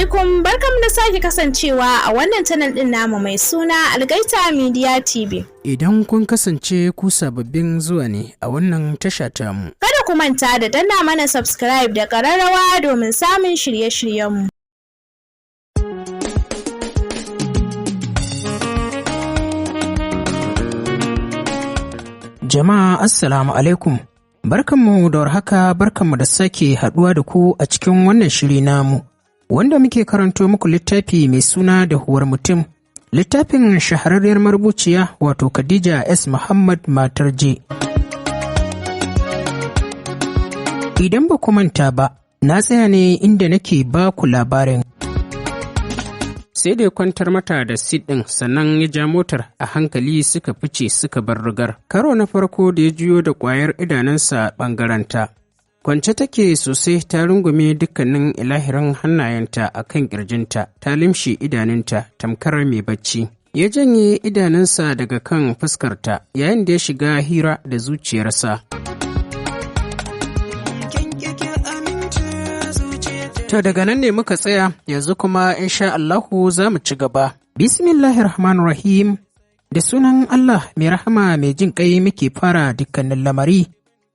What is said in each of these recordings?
alaikum, barkamu da sake kasancewa a wannan channel din namu mai suna Algaita Media Tv. Idan kun kasance ku sababbin zuwa ne a wannan tasha tamu, kada ku manta da danna mana subscribe da ƙararrawa domin samun shirye-shiryenmu. Jama'a assalamu alaikum. Barkanmu da warhaka, barkanmu da sake haduwa da ku a cikin wannan shiri namu, wanda muke karanto muku littafi mai suna Dahuwar mutum. Littafin shahararriyar marubuciya wato Khadija S. Muhammad matar J. Idan ba ku manta ba, na tsaya ne inda nake ba ku labarin. Sai da ya kwantar mata da sit ɗin sannan ya ja motar a hankali suka fice suka bar rigar. Karo na farko da ya juyo da ƙwayar idanunsa ɓangarenta. Kwance take sosai ta rungume dukkanin ilahirin hannayenta a kan ƙirjinta, ta limshe idanunta tamkar mai bacci. Ya janye idanunsa daga kan fuskarta yayin da ya shiga hira da zuciyarsa. To daga nan ne muka tsaya, yanzu kuma insha Allahu za mu ci gaba. Bismillahirrahmanirrahim. Da sunan Allah mai rahama mai jin ƙai muke fara dukkanin lamari.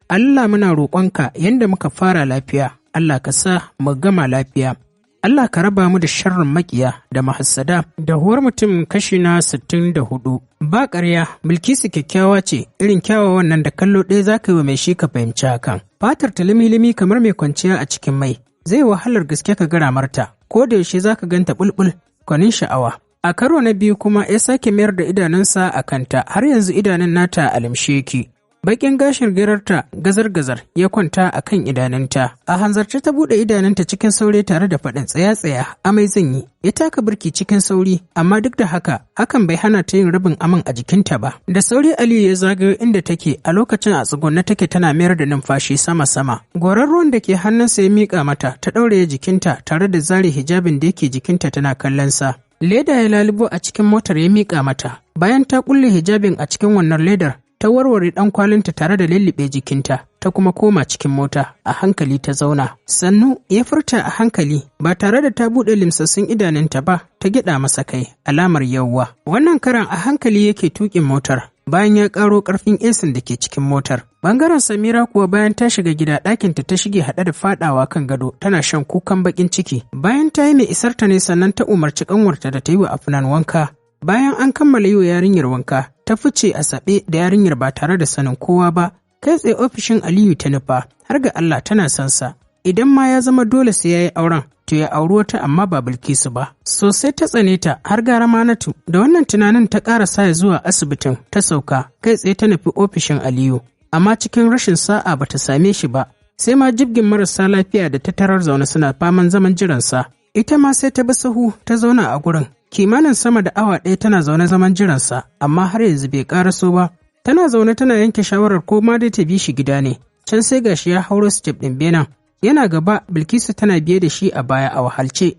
Allah muna roƙonka yanda muka fara lafiya, Allah ka sa mu gama lafiya. Allah ka raba mu da sharrin maƙiya da mahassada. Dahuwar mutum kashi na 64. Ba ƙarya, Bilkisu kyakkyawa ce, irin kyawawan nan da kallo ɗaya za ka yi wa mai shi ka fahimci hakan. Fatar ta limi-limi kamar mai kwanciya a cikin mai. Zai wahalar gaske ka ga ramarta, ko da yaushe za ka ganta bulbul, kwanin sha'awa. A karo na biyu kuma ya sake mayar da idanunsa a kanta, har yanzu idanun nata a limshe yake. Bakin gashin girarta gazar-gazar ya kwanta a kan idanunta. A hanzarce ta buɗe idanunta cikin sauri tare da faɗin tsaya-tsaya, amai zan yi. Ya taka birki cikin sauri, amma duk da haka, hakan bai hana ta yin rabin aman a jikinta ba. Da sauri Aliyu ya zagayo inda take, a lokacin a tsugunne take tana mayar da numfashi sama-sama. Goran ruwan da ke hannunsa ya miƙa mata, ta ɗaure jikinta tare da zare hijabin da yake jikinta tana kallon sa. Leda ya lalubo a cikin motar ya miƙa mata. Bayan ta kulle hijabin a cikin wannan ledar, ta warware ɗan kwalinta tare da lullube jikinta, ta kuma koma cikin mota, a hankali ta zauna. Sannu ya furta a hankali, ba tare da ta buɗe limsassun idanunta ba, ta gyaɗa masa kai, alamar yawwa. Wannan karan a hankali yake tuƙin motar, bayan ya ƙaro ƙarfin esin da ke cikin motar. Bangaren Samira kuwa bayan ta shiga gida ɗakinta ta shige haɗe da faɗawa kan gado, tana shan kukan baƙin ciki. Bayan ta yi mai isarta ne sannan ta umarci ƙanwarta da ta yi wa Afnan wanka. Bayan an kammala yi wa yarinyar wanka, ta fice a saɓe da yarinyar ba tare da sanin kowa ba, kai tsaye ofishin Aliyu ta nufa, har ga Allah tana son sa. Idan ma ya zama dole sai ya yi auren, to ya auri wata amma ba Bilkisu ba. Sosai ta tsane ta har gara Manatu, da wannan tunanin ta ƙara sa zuwa asibitin, ta sauka, kai tsaye ta nufi ofishin Aliyu. Amma cikin rashin sa'a ba ta same shi ba, sai ma jibgin marasa lafiya da ta tarar zaune suna faman zaman jiransa. Ita ma sai ta bi sahu ta zauna a gurin. Kimanin sama da awa ɗaya tana zaune zaman jiransa, amma har yanzu bai ƙaraso ba. Tana zaune tana yanke shawarar ko ma dai ta bi shi gida ne. Can sai gashi ya hauro step ɗin benen. Yana gaba, Bilkisu tana biye da shi a baya a wahalce.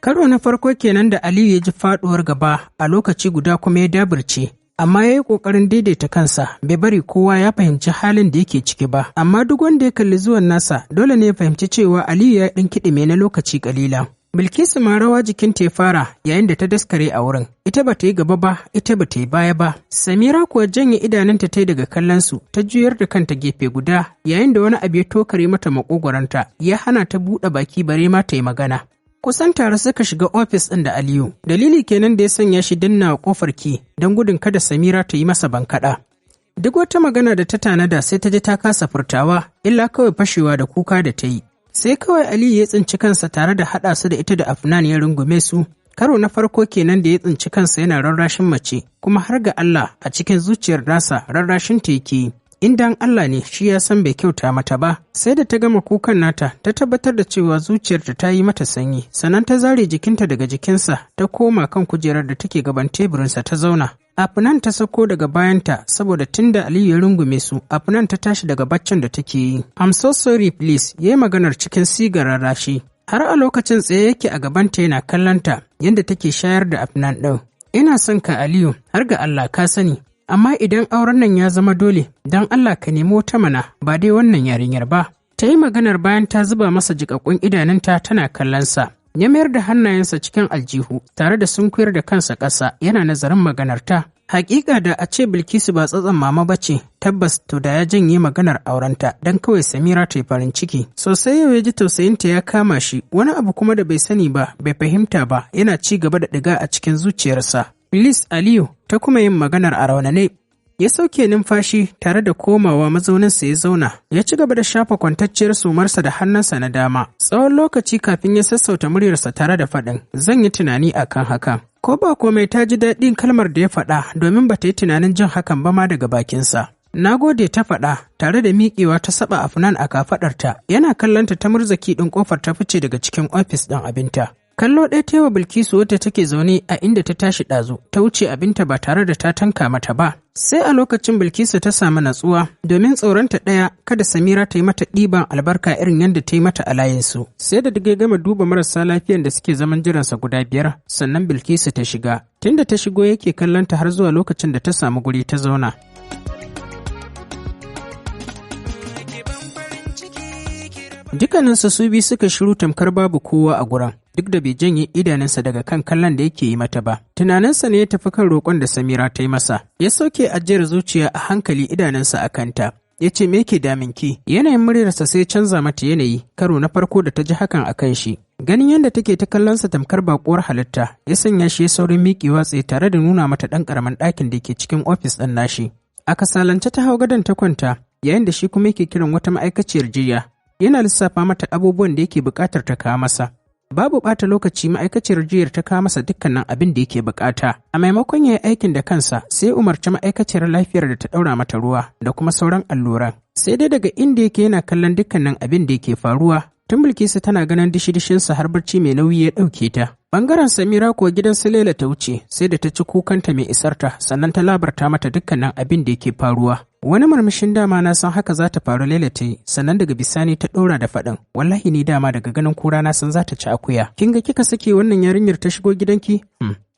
Karo na farko kenan da Aliyu ya ji faɗuwar gaba, a lokaci guda kuma ya dabirce. Amma ya yi ƙoƙarin daidaita kansa, bai bari kowa ya fahimci halin da yake ciki ba. Amma duk wanda ya kalli zuwan nasa, dole ne ya fahimci cewa Aliyu ya ɗan kiɗime na lokaci ƙalilan. Bilkisu ma rawa jikinta ya fara yayin da ta daskare a wurin. Ita ba ta yi gaba ba, ita ba ta yi baya ba. Samira kuwa janye idanunta ta yi daga kallonsu, ta juyar da kanta gefe guda, yayin da wani abu ya tokare mata maƙogwaranta, ya hana ta buɗe baki bare ma ta yi magana. Kusan tare suka shiga ofis ɗin da Aliyu, dalili kenan da ya sanya shi danna ƙofar ki don gudun kada Samira ta yi masa bankaɗa. Duk wata magana da ta tanada sai ta ji ta kasa furtawa, illa kawai fashewa da kuka da ta yi. Sai kawai Aliyu ya tsinci kansa tare da haɗa su da ita da Afnan ya rungume su. Karo na farko kenan da ya tsinci kansa yana rarrashin mace, kuma har ga Allah a cikin zuciyar nasa rarrashin ta yake yi. Indan Allah ne shi ya san bai kyauta mata ba, sai da ta gama kukan nata ta tabbatar da cewa zuciyarta ta yi mata sanyi, sannan ta zare jikinta daga jikinsa ta koma kan kujerar da take gaban teburinsa ta zauna. Afnan ta sako daga bayanta saboda tunda Aliyu ya rungume su, Afnan ta tashi daga baccin da take yi. I'm so sorry please, yayi maganar cikin sigar rarrashi. Har a lokacin tsaye yake a gabanta yana kallonta yadda take shayar da Afnan ɗin. Ina son ka Aliyu, har ga Allah ka sani. amma idan auren nan ya zama dole, don Allah ka nemi wata mana ba dai wannan yarinyar ba. Ta yi maganar bayan ta zuba masa jiƙaƙƙun idanunta tana kallonsa. Ya mayar da hannayensa cikin aljihu tare da sunkuyar da kansa ƙasa yana nazarin maganarta. Hakika da a ce Bilkisu ba tsatson mama ba ce, tabbas to da ya janye maganar aurenta don kawai Samira ta yi farin ciki. Sosai yau ya ji tausayinta ya kama shi, wani abu kuma da bai sani ba, bai fahimta ba, yana ci gaba da ɗiga a cikin zuciyarsa. Bilis Aliyu ta kuma yin maganar a raunane. Ya sauke numfashi tare da komawa mazauninsa ya zauna, ya ci gaba da shafa kwantacciyar sumarsa da hannunsa na dama. Tsawon lokaci kafin ya sassauta muryarsa tare da faɗin, zan yi tunani akan hakan. Ko ba komai ta ji daɗin kalmar da ya faɗa domin ba ta yi tunanin jin hakan ba ma daga bakinsa. Na gode ta faɗa tare da miƙewa ta saba Afnan a kafaɗarta, yana kallonta ta murzaki ɗin ƙofar ta fice daga cikin ofis ɗin abinta. Kallo ɗaya ta yi wa Bilkisu wadda take zaune a inda ta tashi ɗazu, ta wuce abinta ba tare da ta tanka mata ba. Sai a lokacin Bilkisu ta samu natsuwa, domin tsoronta ɗaya kada Samira ta yi mata ɗiban albarka irin yadda ta yi mata a layinsu. Sai da daga gama duba marasa lafiyan da suke zaman jiransa guda 5, sannan Bilkisu ta shiga. Tunda ta shigo yake kallonta har zuwa lokacin da ta samu guri ta zauna. Dukkaninsu su biyu suka shiru tamkar babu kowa a gurin, duk da bai janye idanunsa daga kan kallon da yake yi mata ba. Tunaninsa ne ya tafi kan roƙon da Samira ta yi masa. Ya sauke ajiyar zuciya a hankali idanunsa a kanta. Ya ce me yake daminki? Yanayin muryarsa sai canza mata yanayi, karo na farko da ta ji hakan a kan shi. Ganin yadda take ta kallonsa tamkar baƙuwar halitta, ya sanya shi ya saurin miƙewa tsaye tare da nuna mata ɗan ƙaramin ɗakin da ke cikin ofis ɗin nashi. A kasalance ta hau gadon ta kwanta, yayin da shi kuma yake kiran wata ma'aikaciyar jiya. Yana lissafa mata abubuwan da yake buƙatar ta kawo masa. Babu ɓata lokaci ma'aikaciyar jiyar ta kawo masa dukkanin abin da yake buƙata. A maimakon ya yi aikin da kansa, sai umarci ma'aikaciyar lafiyar da ta ɗaura mata ruwa da kuma sauran alluran. Sai dai daga inda yake yana kallon dukkanin abin da yake faruwa. Tun Bilkisu tana ganin dishi-dishinsa har barci mai nauyi ya ɗauke ta. Bangaren Samira kuwa gidan su Laila ta wuce, sai da ta ci kukanta mai isarta, sannan ta labarta mata dukkanin abin da yake faruwa. Wani murmushin dama na san haka za ta faru Laila ta yi, sannan daga bisani ta ɗora da faɗin, wallahi ni dama daga ganin kura na san za ta ci akuya. Kin ga kika sake wannan yarinyar ta shigo gidanki?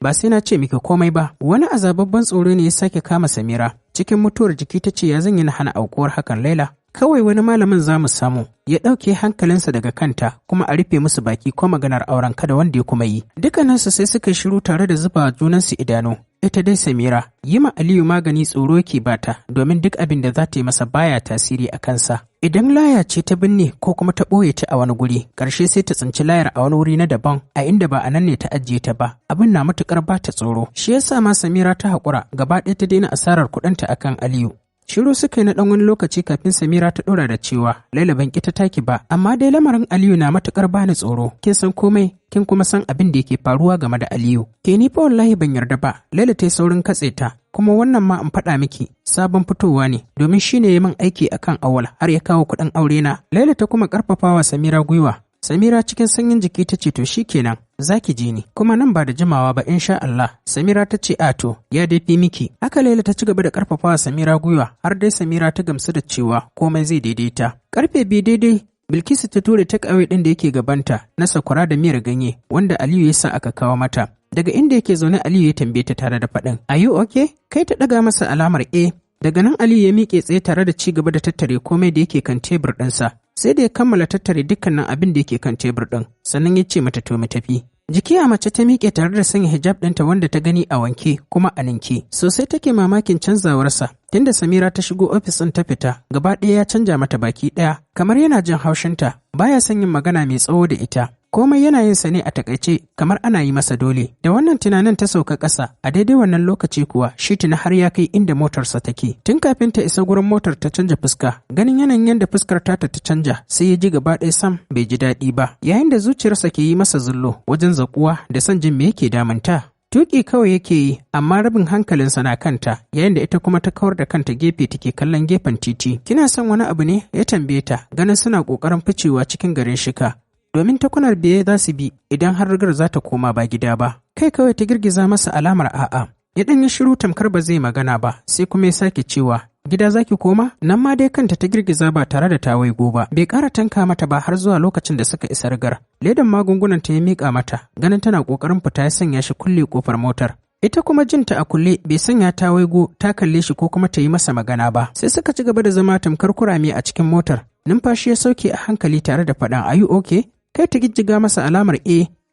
Ba sai na ce miki komai ba. Wani azababban tsoro ne ya sake kama Samira. Cikin mutuwar jiki ta ce ya zan yi na hana aukuwar hakan Laila. Kawai wani malamin za mu samu, ya ɗauke hankalinsa daga kanta kuma a rufe musu baki ko maganar auren kada wanda ya kuma yi. Dukkaninsu sai suka shiru tare da zuba junansu idanu. Ita dai Samira, yi ma Aliyu magani tsoro yake bata domin duk abin da za ta yi masa baya tasiri a kansa. Idan laya ce ta binne ko kuma ta ɓoye ta a wani guri, ƙarshe sai ta tsinci layar a wani wuri na daban a inda ba a nan ne ta ajiye ta ba. Abin na matuƙar ba ta tsoro. Shi yasa ma Samira ta haƙura gaba ɗaya ta daina asarar kuɗinta akan Aliyu. Shiru suka yi na ɗan wani lokaci kafin Samira ta ɗora da cewa Laila ban ta taki ba, amma dai lamarin Aliyu na matuƙar bani tsoro. Kin san komai, kin kuma san abin da yake faruwa game da Aliyu. Ke ni fa wallahi ban yarda ba. Laila ta yi saurin katse ta, kuma wannan ma in faɗa miki sabon fitowa ne domin shi ne ya min aiki akan Awal har ya kawo kuɗin aure na. Laila ta kuma ƙarfafawa Samira gwiwa. Samira cikin sanyin jiki ta ce to shikenan, zaki je ni. Kuma nan ba da jimawa ba insha Allah. Samira ta ce a to, ya dai fi miki. Haka Laila ta ci gaba da karfafawa Samira gwiwa har dai Samira ta gamsu da cewa komai zai daidaita. Karfe 2 daidai Bilkisu ta ture take away din da yake gabanta na sakwara da miyar ganye wanda Aliyu ya sa aka kawo mata. Daga inda yake zaune Aliyu ya tambaye ta tare da faɗin, "Are you okay?" Kai ta ɗaga masa alamar A. Daga nan Aliyu ya miƙe tsaye tare da ci gaba da tattare komai da yake kan tebur ɗinsa. Sai da ya kammala tattare dukkanin abin da yake kan tebur ɗin, sannan ya ce mata to mu tafi. Jiki a mace ta miƙe tare da sanya hijab ɗinta wanda ta gani a wanke kuma a ninke. Sosai take mamakin canzawarsa. Tunda Samira ta shigo ofis ɗin ta fita, gaba ɗaya ya canja mata baki ɗaya, kamar yana jin haushinta, baya son yin magana mai tsawo da ita. Komai yana yin sa ne a takaice kamar ana yi masa dole. Da wannan tunanin ta sauka ƙasa, a daidai wannan lokaci kuwa shi tuna har ya kai inda motarsa take. Tun kafin ta isa gurin motar ta canja fuska, ganin yanayin yadda fuskar ta canja, sai ya ji gaba ɗaya sam bai ji daɗi ba. Yayin da zuciyarsa ke yi masa zullo wajen zaƙuwa da son jin me yake damunta. Tuƙi kawai yake yi, amma rabin hankalinsa na kanta, yayin da ita kuma ta kawar da kanta gefe take kallon gefen titi. Kina son wani abu ne? Ya tambaye ta, ganin suna ƙoƙarin ficewa cikin garin Shika. Domin takunar biye za su bi idan har rigar za ta koma ba gida ba. Kai kawai ta girgiza masa alamar a'a. Ya ɗan yi shiru tamkar ba zai magana ba, sai kuma ya sake cewa, gida za ki koma? Nan ma dai kanta ta girgiza ba tare da ta waigo ba. Bai ƙara tanka mata ba har zuwa lokacin da suka isa rigar. Ledan magungunan ta ya miƙa mata, ganin tana ƙoƙarin fita ya sanya shi kulle ƙofar motar. Ita kuma jinta a kulle bai sanya ta waigo ta kalle shi ko kuma ta yi masa magana ba. Sai suka ci gaba da zama tamkar kurame a cikin motar. Numfashi ya sauke a hankali tare da faɗan "Are you okay?" Kai ta gijjiga masa alamar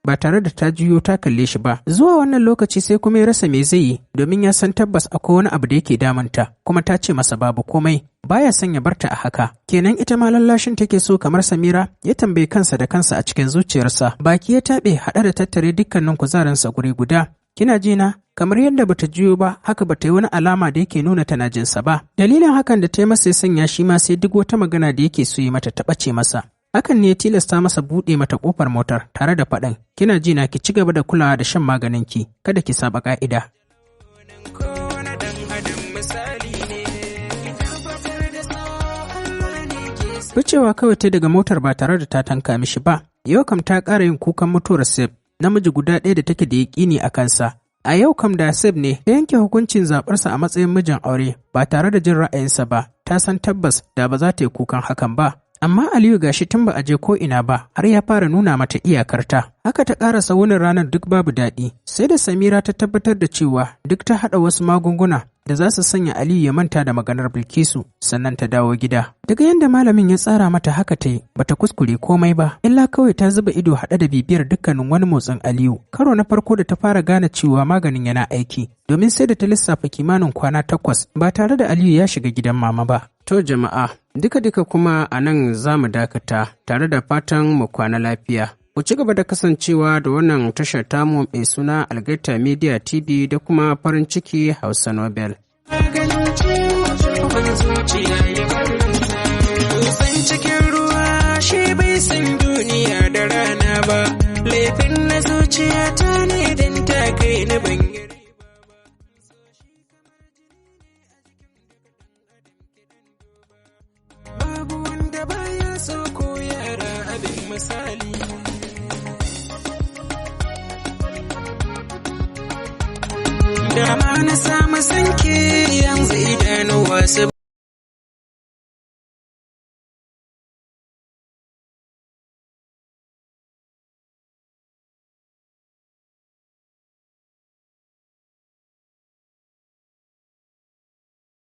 ba tare da ta juyo ta kalle shi ba. Zuwa wannan lokaci sai kuma ya rasa me zai yi, domin ya san tabbas akwai wani abu da yake damunta, kuma ta ce masa babu komai, baya son ya barta a haka. Kenan ita ma lallashin take so kamar Samira? Ya tambayi kansa da kansa a cikin zuciyarsa. Baki ya taɓe haɗe da tattare dukkanin kuzarinsa guri guda. Kina ji na? Kamar yadda bata juyo ba, haka bata yi wani alama da yake nuna tana jinsa ba. Dalilin hakan da ta yi masa ya sanya shi ma sai duk wata magana da yake so yi mata ta ɓace masa. Hakan ne ya tilasta masa buɗe mata ƙofar motar tare da faɗin, kina ji na, ki ci gaba da kulawa da shan maganinki, kada ki saba ƙa'ida. Ficewa kawai ta daga motar ba tare da ta tanka mishi ba. Yau kam ta ƙara yin kukan mutuwar Seb, namiji guda ɗaya da take da yaƙini a kansa. A yau kam da Seb ne ya yanke hukuncin zaɓarsa a matsayin mijin aure ba tare da jin ra'ayinsa ba, ta san tabbas da ba za ta yi kukan hakan ba. Amma Aliyu gashi tun ba a je ko ina ba, har ya fara nuna mata iyakarta. Haka ta ƙarasa wunin ranar duk babu daɗi, sai da Samira ta tabbatar da cewa duk ta haɗa wasu magunguna da za su sanya Aliyu ya manta da maganar Bilkisu, sannan ta dawo gida. Daga yadda malamin ya tsara mata haka ta yi, bata kuskure komai ba, illa kawai ta zuba ido haɗe da bibiyar dukkanin wani motsin Aliyu. Karo na farko da ta fara gane cewa maganin yana aiki, domin sai da ta lissafa kimanin kwana 8 ba tare da Aliyu ya shiga gidan mama ba. To jama'a, duka kuma a nan za mu dakata tare da fatan mu kwana lafiya. Ku ci gaba da kasancewa da wannan tashar tamu mai suna Algaita Media TV da kuma farin ciki Hausa Novel. Cikin ruwa shi bai san duniya da rana ba, laifin na zuciya ta ne don ta kai na bangare. Babu wanda baya so ko yara abin misali. Dama na samu sanke yanzu idanuwa su